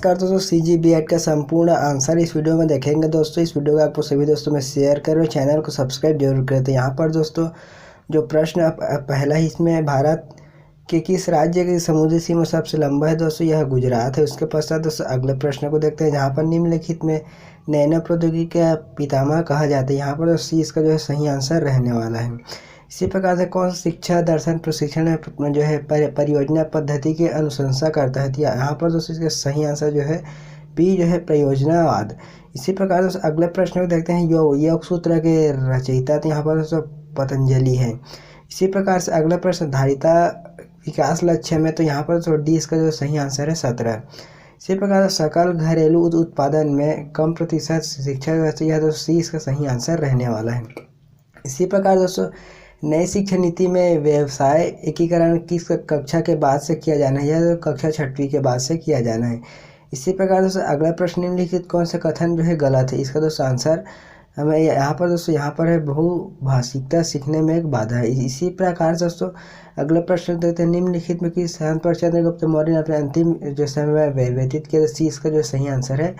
नमस्कार दोस्तों, CGBET का संपूर्ण आंसर इस वीडियो में देखेंगे। दोस्तों इस वीडियो को आपको सभी दोस्तों में शेयर करें, चैनल को सब्सक्राइब जरूर करें। तो यहाँ पर दोस्तों जो प्रश्न पहला ही इसमें भारत के किस राज्य की समुद्री सीमा सबसे लंबा है, दोस्तों यह गुजरात है। उसके पश्चात दोस्तों अगले प्रश्न को देखते हैं, जहाँ पर निम्नलिखित में नैनो प्रौद्योगिकी का पितामह कहा जाता है। यहाँ पर सी इसका जो है सही आंसर रहने वाला है। इसी प्रकार से कौन शिक्षा दर्शन प्रशिक्षण जो है परियोजना पद्धति की अनुशंसा करता है। तो यहाँ पर दोस्तों इसका सही आंसर जो है बी जो है परियोजनावाद। इसी प्रकार दोस्तों अगले प्रश्न को देखते हैं, योग सूत्र के रचयिता तो यहाँ पर दोस्तों पतंजलि है। इसी प्रकार से अगला प्रश्न धारिता विकास लक्ष्य में, तो यहाँ पर दोस्तों डी इसका जो सही आंसर है 17। इसी प्रकार सकल घरेलू उत्पादन में कम प्रतिशत शिक्षा व्यवस्था, यह दोस्तों सी इसका सही आंसर रहने वाला है। इसी प्रकार दोस्तों नई शिक्षा नीति में व्यवसाय एकीकरण किस कक्षा के बाद से किया जाना है, यह कक्षा 6वीं के बाद से किया जाना है। इसी प्रकार दोस्तों अगला प्रश्न निम्नलिखित कौन सा कथन जो है गलत है, इसका दोस्तों आंसर हमें यहाँ पर दोस्तों यहाँ पर है बहुभाषिकता सीखने में एक बाधा है। इसी प्रकार दोस्तों अगला प्रश्न देते हैं, निम्नलिखित में किस स्थान पर चंद्रगुप्त मौर्य ने अपने अंतिम जो समय व्यतीत किया, सी इसका जो सही आंसर है।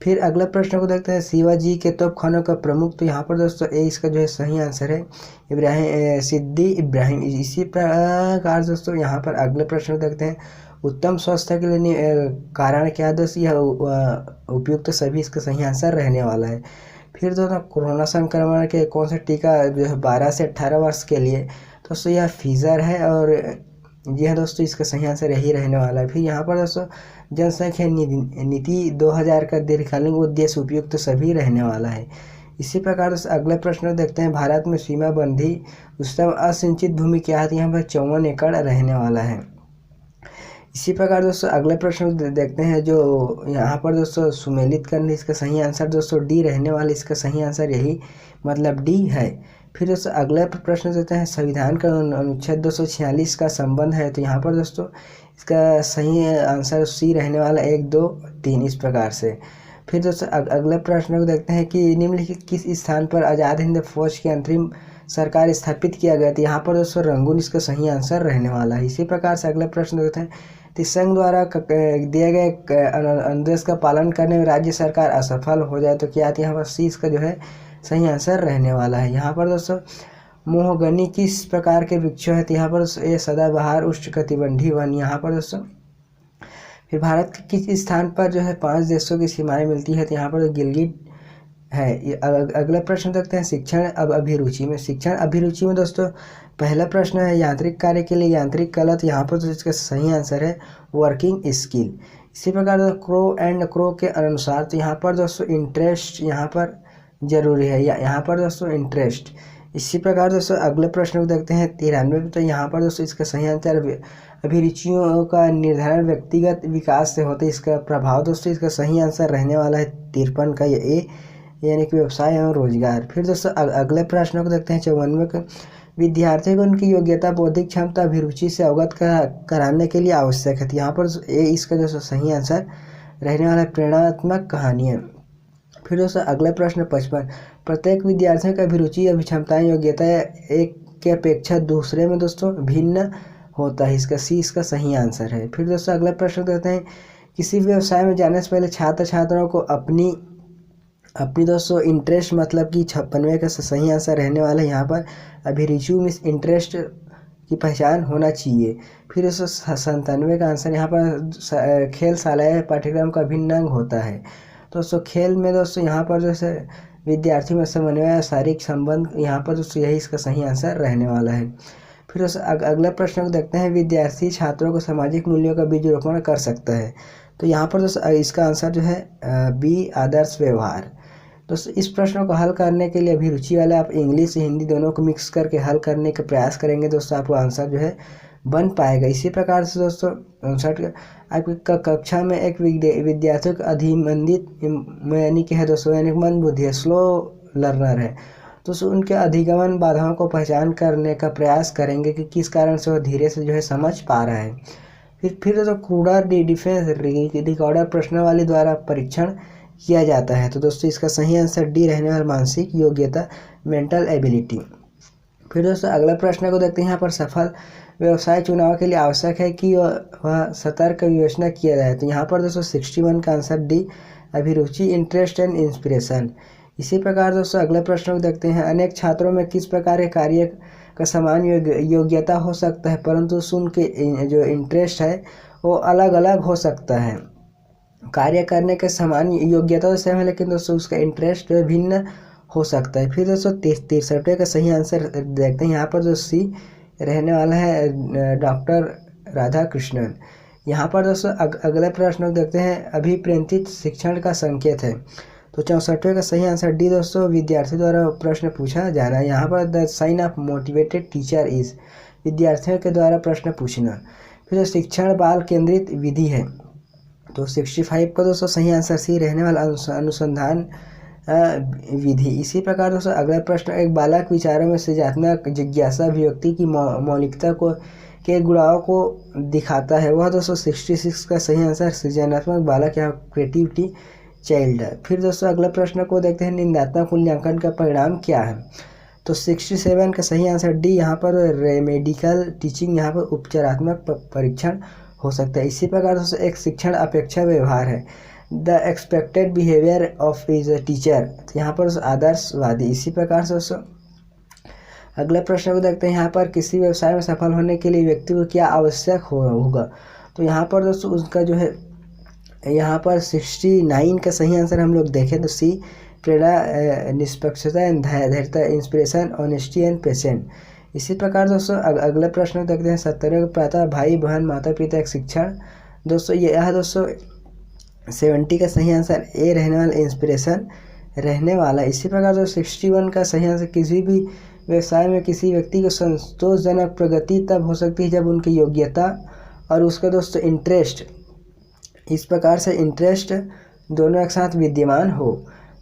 फिर अगला प्रश्न को देखते हैं, शिवाजी के तोपखानों का प्रमुख, तो यहाँ पर दोस्तों ए इसका जो है सही आंसर है सिद्दी इब्राहिम। इसी प्रकार दोस्तों यहाँ पर अगले प्रश्न को देखते हैं, उत्तम स्वास्थ्य के लिए कारण क्या दोस्तों, यह उपयुक्त सभी इसका सही आंसर रहने वाला है। फिर दोस्तों कोरोना संक्रमण के कौन सा टीका जो है 12 से 18 वर्ष के लिए, दोस्तों यह फिजर है और यह दोस्तों इसका सही आंसर यही रहने वाला है। फिर यहाँ पर दोस्तों जनसंख्या नीति 2000 का दीर्घकालीन उद्देश्य उपयुक्त सभी रहने वाला है। इसी प्रकार दोस्तों अगले प्रश्न देखते हैं, भारत में सीमाबंदी उच्चतम असिंचित भूमि क्या है, यहाँ पर 54 एकड़ रहने वाला है। इसी प्रकार दोस्तों अगले प्रश्न देखते हैं, जो यहाँ पर दोस्तों सुमेलित करने, इसका सही आंसर दोस्तों डी रहने वाला, इसका सही आंसर यही मतलब डी है। फिर दोस्तों अगला प्रश्न देते हैं, संविधान का अनुच्छेद 246 का संबंध है, तो यहाँ पर दोस्तों इसका सही आंसर सी रहने वाला 1, 2, 3 इस प्रकार से। फिर दोस्तों अगले प्रश्न को देखते हैं कि निम्नलिखित किस स्थान पर आज़ाद हिंद फौज की अंतरिम सरकार स्थापित किया गया था, यहाँ पर दोस्तों रंगून इसका सही आंसर रहने वाला है। इसी प्रकार से अगले प्रश्न देते हैं, संघ द्वारा दिए गए अनुदेश का पालन करने में राज्य सरकार असफल हो जाए तो क्या, यहाँ पर सी इसका जो है सही आंसर रहने वाला है। यहाँ पर दोस्तों मोहगनी किस प्रकार के वृक्ष है, तो यहाँ पर ये सदाबहार उष्णकटिबंधीय वन। यहाँ पर दोस्तों फिर भारत के किस स्थान पर जो है 5 देशों की सीमाएं मिलती है, तो यहाँ पर गिलगिट है। अगला प्रश्न देखते हैं, शिक्षण अभिरुचि में। शिक्षण अभिरुचि में दोस्तों पहला प्रश्न है, यांत्रिक कार्य के लिए यांत्रिक कला, तो यहाँ पर तो इसका सही आंसर है वर्किंग स्किल। इसी प्रकार क्रो एंड क्रो के अनुसार, तो यहाँ पर दोस्तों इंटरेस्ट यहाँ पर जरूरी है, यहाँ पर दोस्तों इंटरेस्ट। इसी प्रकार दोस्तों अगले प्रश्न को देखते हैं 93, तो यहाँ पर दोस्तों इसका सही आंसर अभिरुचियों का निर्धारण व्यक्तिगत विकास से होता है, इसका प्रभाव दोस्तों इसका सही आंसर रहने वाला है 53 का, ये ए यानी कि व्यवसाय एवं रोजगार। फिर दोस्तों अगले प्रश्न को देखते हैं 54 का, विद्यार्थियों को उनकी योग्यता बौद्धिक क्षमता अभिरुचि से अवगत कराने के लिए आवश्यक है, यहाँ पर ए इसका जो सही आंसर रहने वाला है प्रेरणात्मक कहानियाँ। फिर दोस्तों अगला प्रश्न 55, प्रत्येक विद्यार्थियों की अभिरुचि अभिक्षमताएं योग्यता एक के अपेक्षा दूसरे में दोस्तों भिन्न होता है, इसका सी इसका सही आंसर है। फिर दोस्तों अगला प्रश्न देते हैं, किसी व्यवसाय में जाने से पहले छात्र छात्राओं को अपनी दोस्तों इंटरेस्ट मतलब कि 56 का सही आंसर रहने वाला है, यहाँ पर अभिरुचि में इंटरेस्ट की पहचान होना चाहिए। फिर दोस्तों 97 का आंसर यहाँ पर खेल शालाएँ पाठ्यक्रम का अभिन्न अंग होता है। दोस्तों खेल में दोस्तों यहाँ पर जैसे विद्यार्थियों में समन्वय शारीरिक संबंध, यहाँ पर दोस्तों यही इसका सही आंसर रहने वाला है। फिर दोस्तों अगला प्रश्न को देखते हैं, विद्यार्थी छात्रों को सामाजिक मूल्यों का बीज रोपण कर सकता है, तो यहाँ पर दोस्तों इसका आंसर जो है बी आदर्श व्यवहार। दोस्तों इस प्रश्न को हल करने के लिए अभिरुचि वाले आप इंग्लिश हिंदी दोनों को मिक्स करके हल करने का प्रयास करेंगे, दोस्तों आपको आंसर जो है बन पाएगा। इसी प्रकार से दोस्तों 59 आपकी कक्षा में एक विद्यार्थियों का अधिमंदित यानी कि है दोस्तों यानी मंद बुद्धि है, स्लो लर्नर है, तो उनके अधिगमन बाधाओं को पहचान करने का प्रयास करेंगे कि किस कारण से वह धीरे से जो है समझ पा रहा है। फिर दोस्तों क्रूडर डिफेंस रिकॉर्डर प्रश्नावली द्वारा परीक्षण किया जाता है, तो दोस्तों इसका सही आंसर डी रहने वाला मानसिक योग्यता मेंटल एबिलिटी। फिर दोस्तों अगला प्रश्न को देखते हैं, यहाँ पर सफल व्यवसाय चुनाव के लिए आवश्यक है कि वह सतर्क विवेचना किया जाए। तो यहाँ पर दोस्तों 61 का आंसर डी, अभिरुचि, इंटरेस्ट एंड इंस्पिरेशन। इसी प्रकार दोस्तों अगले प्रश्न को देखते हैं। अनेक छात्रों में किस प्रकार के कार्य का समान योग्यता हो सकता है, परंतु उनके जो इंटरेस्ट है वो अलग अलग हो सकता है। कार्य करने के समान योग्यता तो सेम है, लेकिन दोस्तों उसका इंटरेस्ट भिन्न हो सकता है। फिर दोस्तों 63 का सही आंसर देखते हैं। यहाँ पर जो सी रहने वाला है डॉक्टर राधा कृष्णन। यहाँ पर दोस्तों अगले प्रश्न को देखते हैं। अभिप्रेरित शिक्षण का संकेत है। तो 64 का सही आंसर डी दोस्तों, विद्यार्थी द्वारा प्रश्न पूछा जाना। यहाँ पर the sign of motivated teacher is, विद्यार्थियों के द्वारा प्रश्न पूछना। फिर शिक्षण बाल केंद्रित विधि है। तो 65 का दोस्तों सही आंसर सी रहने वाला अनुसंधान विधि। इसी प्रकार दोस्तों अगला प्रश्न, एक बालक विचारों में सृजनात्मक जिज्ञासा अभिव्यक्ति की मौलिकता को के गुणाओं को दिखाता है। वह दोस्तों 66 का सही आंसर सृजनात्मक बालक या क्रिएटिविटी चाइल्ड है। फिर दोस्तों अगला प्रश्न को देखते हैं। निंदात्मक मूल्यांकन का परिणाम क्या है। तो 67 का सही आंसर डी, यहाँ पर रेमेडिकल टीचिंग, यहाँ पर उपचारात्मक परीक्षण हो सकता है। इसी प्रकार दोस्तों एक शिक्षण अपेक्षा व्यवहार है। The expected behaviour of is a teacher, यहाँ पर आदर्शवादी। इसी प्रकार से दोस्तों अगले प्रश्न को देखते हैं। यहाँ पर किसी व्यवसाय में सफल होने के लिए व्यक्ति को क्या आवश्यक होगा। तो यहाँ पर दोस्तों उसका जो है यहाँ पर 69 का सही आंसर हम लोग देखें तो सी, प्रेरणा, निष्पक्षता एंड धैर्यता, इंस्पिरेशन, ऑनेस्टी एंड पेशेंट। इसी प्रकार दोस्तों अगले प्रश्न देखते हैं। 70 प्रातः भाई बहन माता पिता एक शिक्षण। दोस्तों यह दोस्तों 70 का सही आंसर ए रहने वाला, इंस्पिरेशन रहने वाला। इसी प्रकार जो 61 का सही आंसर, किसी भी व्यवसाय में किसी व्यक्ति को संतोषजनक प्रगति तब हो सकती है जब उनकी योग्यता और उसका दोस्तों इंटरेस्ट, इस प्रकार से इंटरेस्ट दोनों एक साथ विद्यमान हो।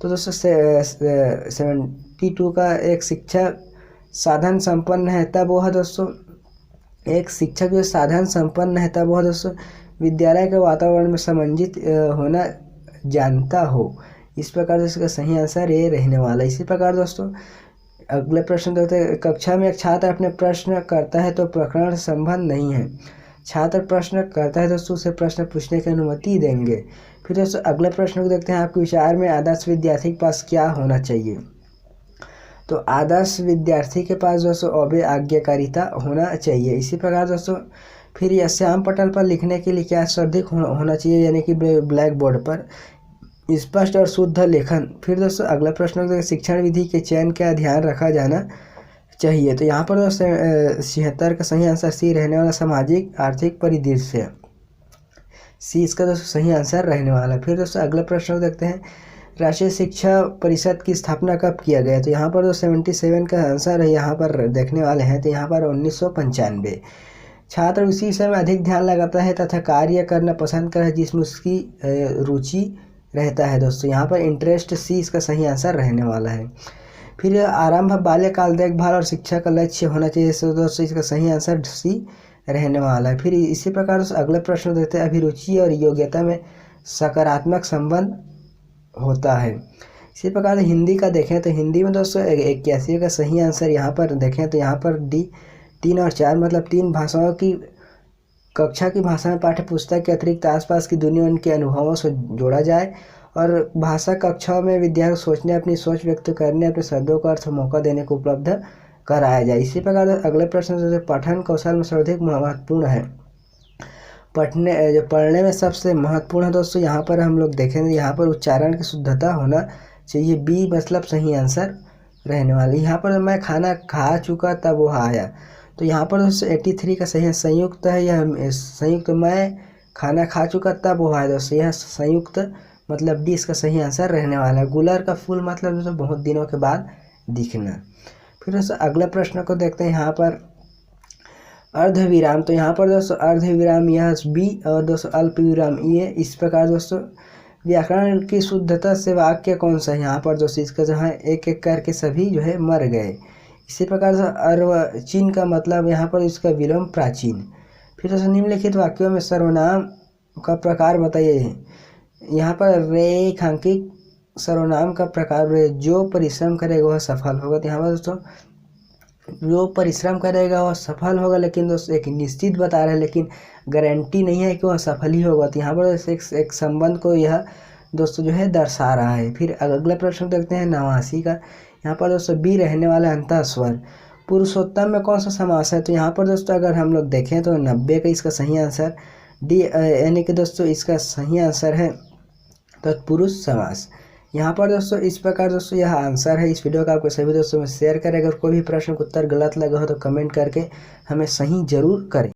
तो दोस्तों 72 का, एक शिक्षक साधन संपन्न है तब वह दोस्तों, एक शिक्षक जो साधन संपन्न है तब वह दोस्तों विद्यालय के वातावरण में समंजित होना जानता हो। इस प्रकार से इसका सही आंसर ये रहने वाला है। इसी प्रकार दोस्तों अगले प्रश्न देखते हैं। कक्षा में एक छात्र अपने प्रश्न करता है तो प्रकरण संबंध नहीं है। छात्र प्रश्न करता है दोस्तों उसे प्रश्न पूछने की अनुमति देंगे। फिर दोस्तों अगले प्रश्न को देखते हैं। आपके विचार में आदर्श विद्यार्थी के पास क्या होना चाहिए। तो आदर्श विद्यार्थी के पास दोस्तों आज्ञाकारिता होना चाहिए। इसी प्रकार दोस्तों फिर यह श्याम पटल पर लिखने के लिए क्या सर्वाधिक होना चाहिए, यानी कि ब्लैक बोर्ड पर स्पष्ट और शुद्ध लेखन। फिर दोस्तों अगला प्रश्न को शिक्षण विधि के चयन का ध्यान रखा जाना चाहिए। तो यहाँ पर दोस्तों 76 का सही आंसर सी रहने वाला, सामाजिक आर्थिक परिदृश्य, सी इसका दोस्तों सही आंसर रहने वाला। फिर दोस्तों अगले प्रश्न को देखते हैं। राष्ट्रीय शिक्षा परिषद की स्थापना कब किया गया। तो यहाँ पर 77 का आंसर है यहाँ पर देखने वाले हैं। तो यहाँ पर 1995। छात्र उसी विषय में अधिक ध्यान लगाता है तथा कार्य करना पसंद करता है जिसमें उसकी रुचि रहता है। दोस्तों यहाँ पर इंटरेस्ट, सी इसका सही आंसर रहने वाला है। फिर आरंभ, बाल्यकाल, देखभाल और शिक्षा का लक्ष्य होना चाहिए। तो दोस्तों इसका सही आंसर सी रहने वाला है। फिर इसी प्रकार से अगले प्रश्न देते हैं। अभिरुचि और योग्यता में सकारात्मक संबंध होता है। इसी प्रकार हिंदी का देखें तो हिंदी में दोस्तों 81 का सही आंसर यहाँ पर देखें तो यहाँ पर डी, 3 और 4 मतलब 3 भाषाओं की कक्षा की भाषा में पाठ्य पुस्तक के अतिरिक्त आसपास की दुनिया उनके अनुभवों से जोड़ा जाए और भाषा कक्षाओं में विद्यार्थी सोचने, अपनी सोच व्यक्त करने, अपने शब्दों का अर्थ मौका देने को उपलब्ध कराया जाए। इसी प्रकार अगले प्रश्न से पठन कौशल में सर्वाधिक महत्वपूर्ण है। पढ़ने में सबसे महत्वपूर्ण है दोस्तों यहाँ पर हम लोग देखेंगे, यहाँ पर उच्चारण की शुद्धता होना चाहिए। बी मतलब सही आंसर रहने वाला। यहाँ पर मैं खाना खा चुका तब वो आया। तो यहाँ पर दोस्तों 83 का सही है, संयुक्त है यह संयुक्त, मैं खाना खा चुका तब वो आया। दोस्तों यह संयुक्त मतलब डी इसका सही आंसर रहने वाला है। गुलर का फूल मतलब दोस्तों बहुत दिनों के बाद दिखना। फिर दोस्तों अगले प्रश्न को देखते हैं। यहाँ पर अर्धविराम, तो यहाँ पर दोस्तों अर्धविराम यह बी और दोस्तों अल्प विराम ये। इस प्रकार दोस्तों व्याकरण की शुद्धता से वाक्य कौन सा है। यहाँ पर दोस्तों इसका जो है एक एक करके सभी जो है मर गए। इसी प्रकार से अर्वचीन का मतलब यहाँ पर इसका विलोम प्राचीन। फिर दोस्तों निम्नलिखित वाक्यों में सर्वनाम का प्रकार बताइए। यहाँ पर रेखांकित सर्वनाम का प्रकार, जो परिश्रम करेगा वह सफल होगा। तो यहाँ पर दोस्तों जो परिश्रम करेगा वह सफल होगा, लेकिन दोस्तों एक निश्चित बता रहे हैं, लेकिन गारंटी नहीं है कि वह सफल ही होगा। तो यहाँ पर एक संबंध को यह दोस्तों जो है दर्शा रहा है। फिर अगला प्रश्न देखते हैं 89 का। यहाँ पर दोस्तों बी रहने वाला अंतः स्वर पुरुषोत्तम में कौन सा समास है? तो यहाँ पर दोस्तों अगर हम लोग देखें तो 90 का इसका सही आंसर डी, यानी कि दोस्तों इसका सही आंसर है तत्पुरुष समास। यहाँ पर दोस्तों इस प्रकार दोस्तों यह आंसर है। इस वीडियो का आपको सभी दोस्तों में शेयर करें। अगर कोई भी प्रश्न का उत्तर गलत लगा हो तो कमेंट करके हमें सही जरूर करें।